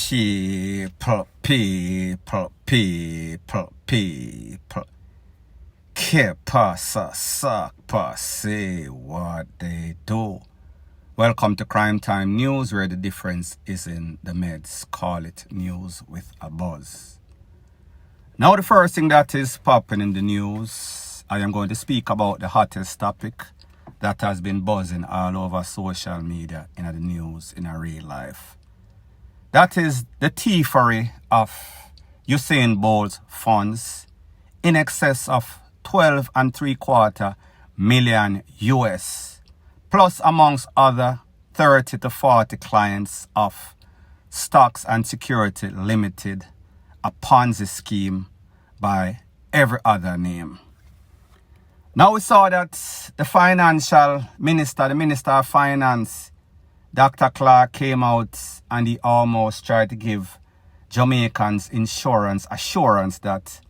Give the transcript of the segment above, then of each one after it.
People. Suck, say what they do. Welcome to Crime Time News, where the difference is in the meds. Call it news with a buzz. Now, the first thing that is popping in the news, I am going to speak about the hottest topic that has been buzzing all over social media, in the news, in a real life. That is the thievery of Usain Bolt's funds in excess of 12.75 million US, plus amongst other 30 to 40 clients of Stocks and Security Limited, a Ponzi scheme by every other name. Now we saw that the financial minister, the Minister of Finance, Dr. Clark, came out and he almost tried to give Jamaicans assurance that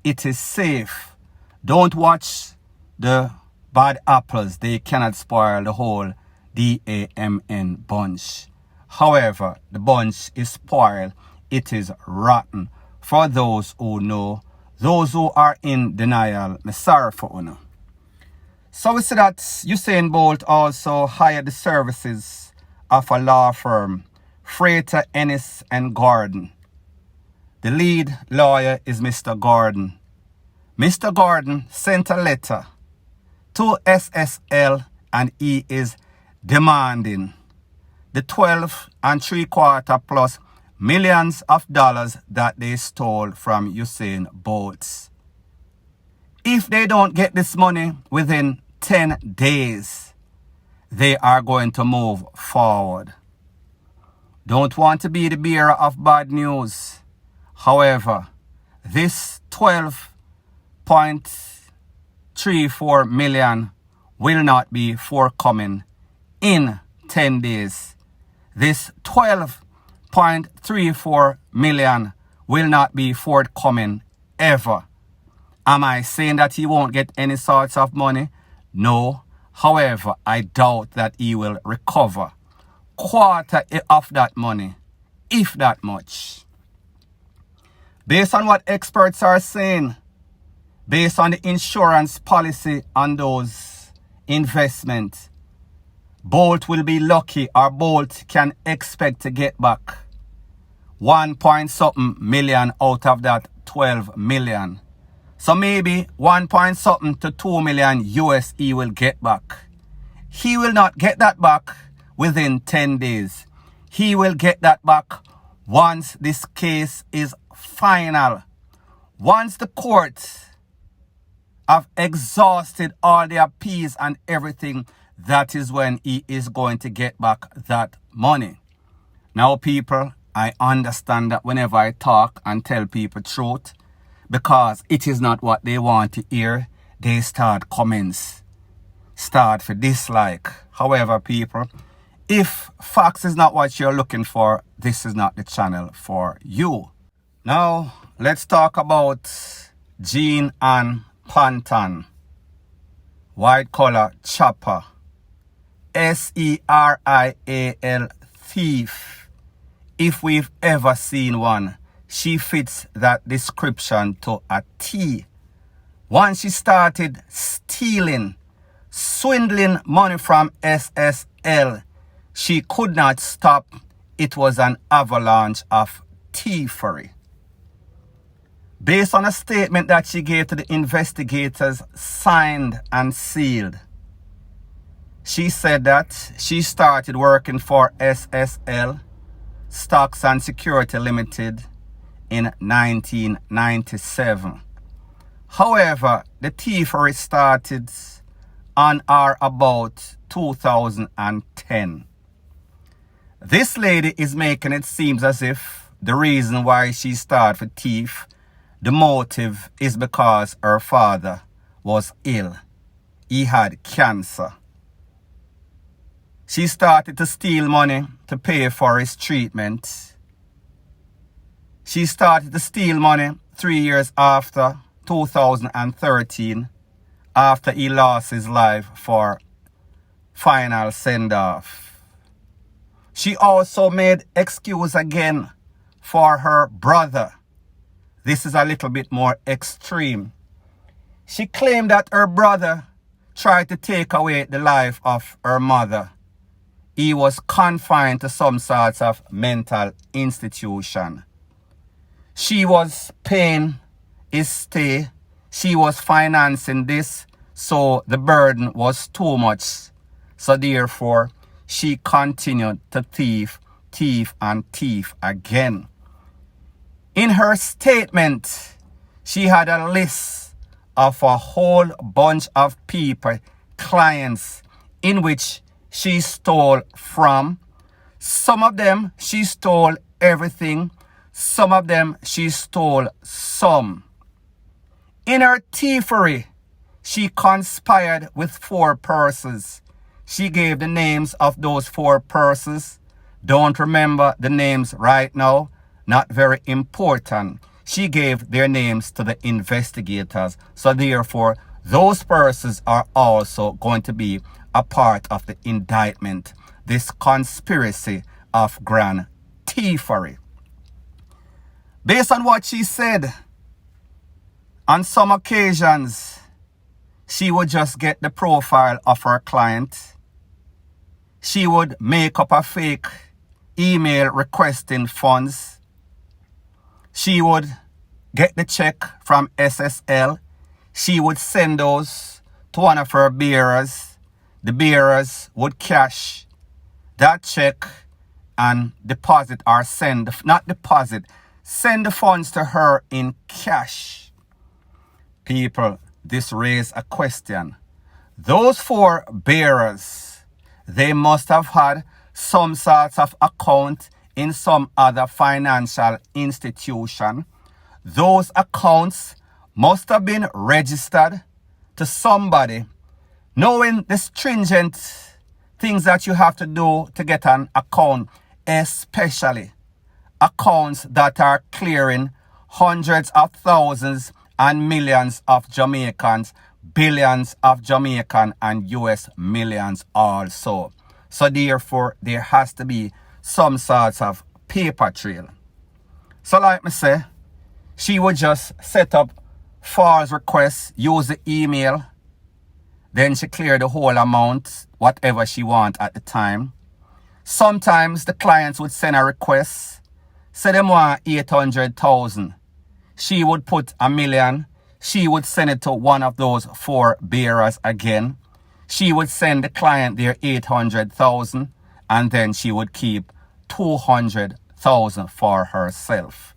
it is safe. Don't watch the bad apples. They cannot spoil the whole DAMN bunch. However, the bunch is spoiled. It is rotten. For those who know, those who are in denial, I'm sorry for you. So we see that Usain Bolt also hired the services of a law firm, Frater, Ennis and Gordon. The lead lawyer is Mr. Gordon. Mr. Gordon sent a letter to SSL and he is demanding the 12.75 plus millions of dollars that they stole from Usain Bolt. If they don't get this money within 10 days, they are going to move forward. Don't want to be the bearer of bad news. However, this 12.34 million will not be forthcoming in 10 days. This 12.34 million will not be forthcoming ever. Am I saying that he won't get any sorts of money? No. However, I doubt that he will recover quarter of that money, if that much. Based on what experts are saying, based on the insurance policy on those investments, Bolt will be lucky, or Bolt can expect to get back 1.something million out of that 12 million. So maybe 1.something to 2 million US he will get back. He will not get that back within 10 days. He will get that back once this case is final. Once the courts have exhausted all their appeals and everything, that is when he is going to get back that money. Now, people, I understand that whenever I talk and tell people truth, because it is not what they want to hear, they start comments, start for dislike. However, people, if facts is not what you're looking for, this is not the channel for you. Now, let's talk about Jean Ann Panton, white collar chopper, SERIAL thief. If we've ever seen one, she fits that description to a T. Once she started stealing, swindling money from SSL, she could not stop. It was an avalanche of thievery. Based on a statement that she gave to the investigators, signed and sealed, she said that she started working for SSL, Stocks and Security Limited, in 1997. However, the thievery started on or about 2010. This lady is making it seem as if the reason why she started for thief, the motive is because her father was ill. He had cancer. She started to steal money to pay for his treatment. She started to steal money 3 years after 2013, after he lost his life for final send-off. She also made excuse again for her brother. This is a little bit more extreme. She claimed that her brother tried to take away the life of her mother. He was confined to some sorts of mental institution. She was paying his stay. She was financing this, so the burden was too much. So therefore, she continued to thief again. In her statement, she had a list of a whole bunch of people, clients, in which she stole from. Some of them she stole everything. Some of them she stole some. In her thievery, she conspired with 4 persons. She gave the names of those 4 persons. Don't remember the names right now. Not very important. She gave their names to the investigators. So therefore, those persons are also going to be a part of the indictment. This conspiracy of grand thievery. Based on what she said, on some occasions, she would just get the profile of her client. She would make up a fake email requesting funds. She would get the check from SSL. She would send those to one of her bearers. The bearers would cash that check and deposit or send the funds to her in cash. People, this raises a question. Those 4 bearers, they must have had some sorts of account in some other financial institution. Those accounts must have been registered to somebody. Knowing the stringent things that you have to do to get an account, especially accounts that are clearing hundreds of thousands and millions of Jamaicans, billions of Jamaican and US millions also. So therefore, there has to be some sorts of paper trail. So like me say, she would just set up false requests, use the email, then she cleared the whole amount, whatever she want at the time. Sometimes the clients would send a request, say them want 800,000. She would put $1 million. She would send it to one of those 4 bearers again. She would send the client their 800,000 and then she would keep 200,000 for herself.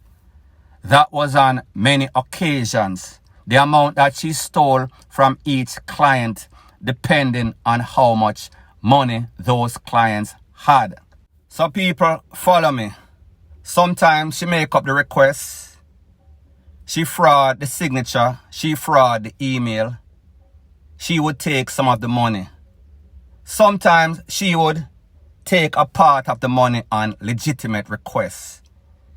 That was on many occasions. The amount that she stole from each client depending on how much money those clients had. So people, follow me. Sometimes she make up the requests. She fraud the signature. She fraud the email. She would take some of the money. Sometimes she would take a part of the money on legitimate requests.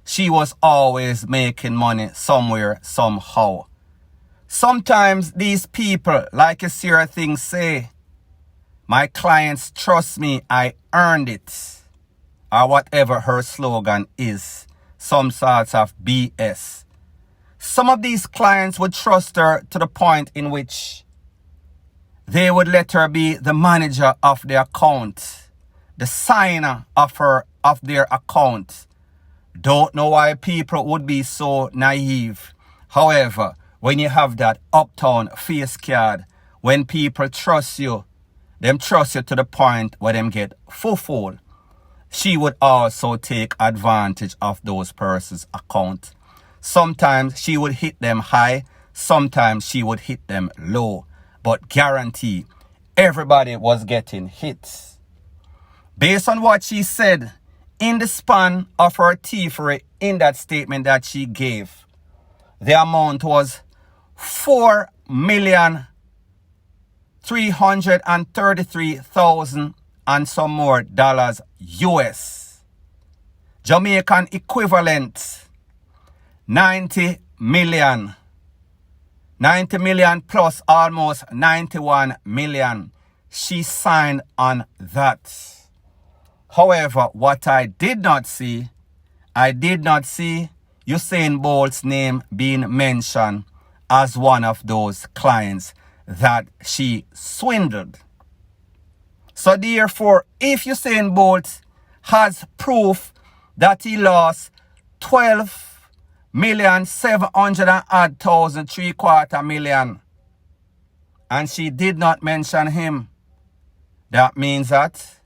She was always making money somewhere, somehow. Sometimes these people, like you see her thing say, my clients trust me, I earned it. Or whatever her slogan is. Some sorts of BS. Some of these clients would trust her to the point in which they would let her be the manager of the account. The signer of their account. Don't know why people would be so naive. However, when you have that uptown face card, when people trust you, them trust you to the point where them get full. She would also take advantage of those persons' account. Sometimes she would hit them high, sometimes she would hit them low. But guarantee, everybody was getting hits. Based on what she said, in the span of her thievery in that statement that she gave, the amount was $4,333,000 and some more dollars US. Jamaican equivalent, 90 million. 90 million plus almost 91 million. She signed on that. However, what I did not see, I did not see Usain Bolt's name being mentioned as one of those clients that she swindled. So therefore, if Usain Bolt has proof that he lost 12,700,000 3/4 million and she did not mention him, that means that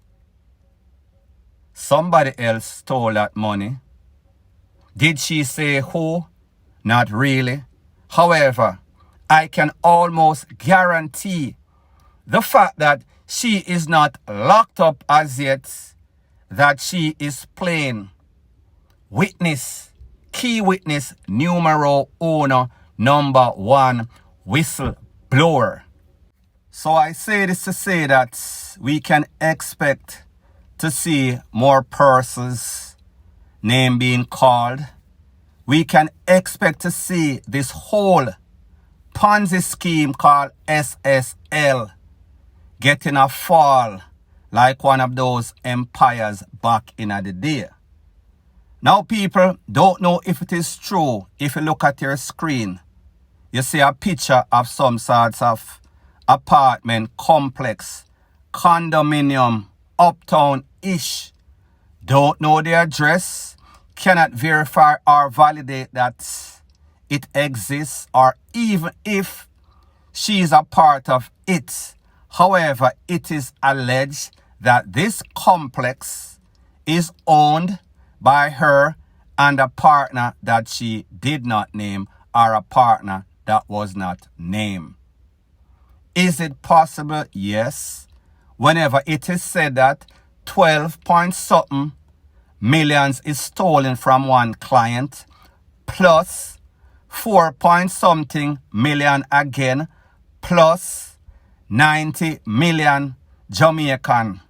somebody else stole that money. Did she say who? Not really. However, I can almost guarantee the fact that she is not locked up as yet, that she is plain witness, key witness numero uno, number one, whistleblower. So I say this to say that we can expect to see more persons' name being called. We can expect to see this whole Ponzi scheme called SSL getting a fall like one of those empires back in the day. Now people don't know if it is true. If you look at your screen, you see a picture of some sorts of apartment complex, condominium, uptown-ish. Don't know the address, cannot verify or validate that it exists, or even if she is a part of it. However, it is alleged that this complex is owned by her and a partner that she did not name, or a partner that was not named. Is it possible? Yes. Whenever it is said that 12 point something millions is stolen from one client, plus 4 point something million again, plus 90 million Jamaican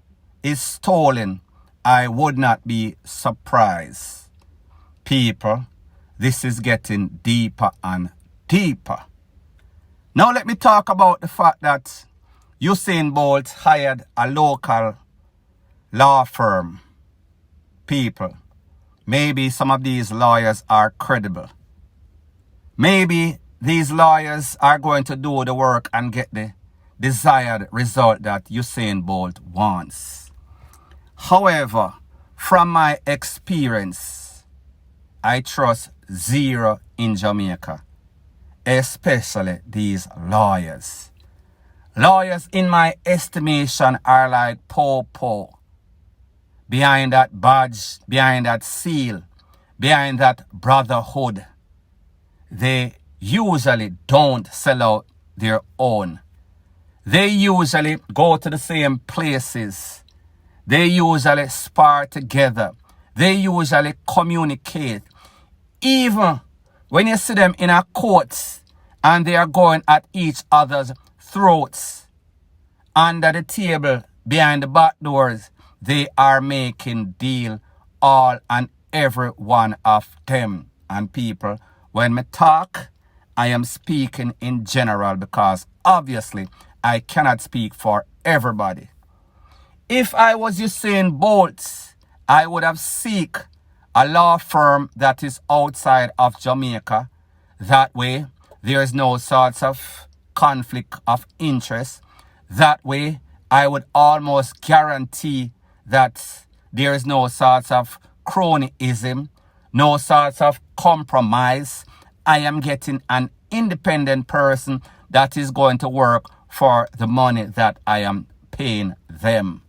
is stolen, I would not be surprised. People, this is getting deeper and deeper. Now let me talk about the fact that Usain Bolt hired a local law firm. People, maybe some of these lawyers are credible. Maybe these lawyers are going to do the work and get the desired result that Usain Bolt wants. However, from my experience, I trust zero in Jamaica, especially these lawyers. Lawyers, in my estimation, are like po-po. Behind that badge, behind that seal, behind that brotherhood, they usually don't sell out their own. They usually go to the same places. They usually spar together. They usually communicate. Even when you see them in a court and they are going at each other's throats, under the table, behind the back doors, they are making deal, all and every one of them. And people, when me talk, I am speaking in general because obviously I cannot speak for everybody. If I was Usain Bolt, I would have seek a law firm that is outside of Jamaica. That way, there is no sorts of conflict of interest. That way, I would almost guarantee that there is no sorts of cronyism, no sorts of compromise. I am getting an independent person that is going to work for the money that I am paying them.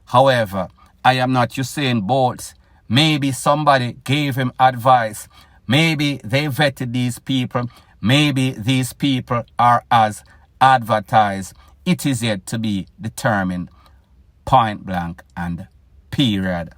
However, I am not Usain Bolt. Maybe somebody gave him advice. Maybe they vetted these people. Maybe these people are as advertised. It is yet to be determined. Point blank and period.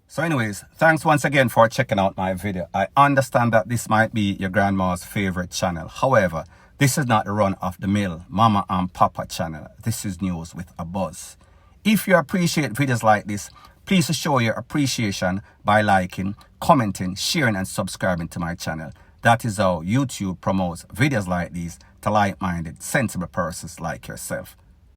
So anyways, thanks once again for checking out my video. I understand that this might be your grandma's favorite channel. However, this is not the run-of-the-mill Mama and Papa channel. This is news with a buzz. If you appreciate videos like this, please show your appreciation by liking, commenting, sharing and subscribing to my channel. That is how YouTube promotes videos like these to like-minded, sensible persons like yourself.